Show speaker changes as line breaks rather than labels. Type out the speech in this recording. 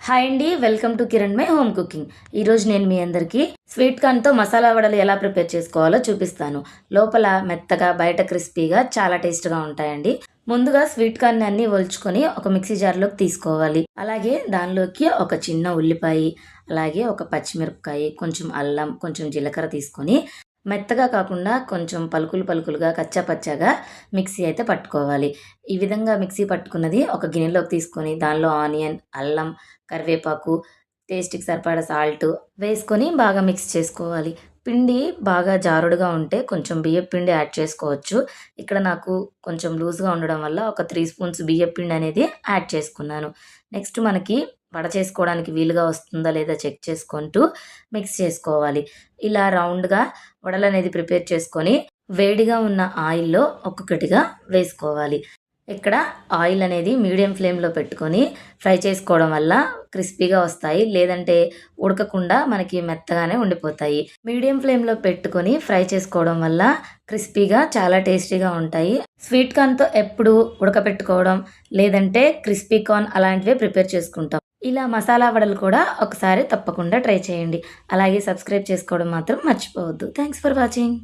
Hi అండి, welcome to Kiran my home cooking. ఈరోజు నేను మీ అందరికీ స్వీట్ కార్న్తో మసాలా వడలు ఎలా ప్రిపేర్ చేసుకోవాలో చూపిస్తాను. లోపల మెత్తగా బయట క్రిస్పీగా చాలా టేస్ట్గా ఉంటాయండి. ముందుగా స్వీట్ కార్న్ అన్ని ఒలుచుకొని ఒక మిక్సీ జార్లోకి తీసుకోవాలి. అలాగే దానిలోకి ఒక చిన్న ఉల్లిపాయ, అలాగే ఒక పచ్చిమిరపకాయ, కొంచెం అల్లం, కొంచెం జీలకర్ర తీసుకొని మెత్తగా కాకుండా కొంచెం పలుకులు పలుకులుగా కచ్చా పచ్చాగా మిక్సీ అయితే పట్టుకోవాలి. ఈ విధంగా మిక్సీ పట్టుకున్నది ఒక గిన్నెలోకి తీసుకొని దానిలో ఆనియన్, అల్లం, కరివేపాకు, టేస్ట్‌కి సరిపడా సాల్ట్ వేసుకొని బాగా మిక్స్ చేసుకోవాలి. పిండి బాగా జారుడుగా ఉంటే కొంచెం బియ్యపు పిండి యాడ్ చేసుకోవచ్చు. ఇక్కడ నాకు కొంచెం లూజ్‌గా ఉండడం వల్ల ఒక 3 స్పూన్స్ బియ్యపు పిండి అనేది యాడ్ చేసుకున్నాను. నెక్స్ట్ మనకి వడ చేసుకోవడానికి వీలుగా వస్తుందా లేదా చెక్ చేసుకుంటూ మిక్స్ చేసుకోవాలి. ఇలా రౌండ్‌గా వడలనేది ప్రిపేర్ చేసుకొని వేడిగా ఉన్న ఆయిల్‌లో ఒక్కొక్కటిగా వేసుకోవాలి. ఇక్కడ ఆయిల్ అనేది మీడియం ఫ్లేమ్‌లో పెట్టుకొని ఫ్రై చేసుకోవడం వల్ల క్రిస్పీగా వస్తాయి. లేదంటే ఉడకకుండా మనకి మెత్తగానే ఉండిపోతాయి. మీడియం ఫ్లేమ్‌లో పెట్టుకొని ఫ్రై చేసుకోవడం వల్ల క్రిస్పీగా చాలా టేస్టీగా ఉంటాయి. స్వీట్ కార్న్‌తో ఎప్పుడు ఉడకపెట్టుకోవడం లేదంటే క్రిస్పీ కార్న్ అలాంటివే ప్రిపేర్ చేసుకుంటాం. ఇలా మసాలా వడలు కూడా ఒకసారి తప్పకుండా ట్రై చేయండి. అలాగే సబ్స్క్రైబ్ చేసుకోవడం మాత్రం మర్చిపోవద్దు. Thanks for watching.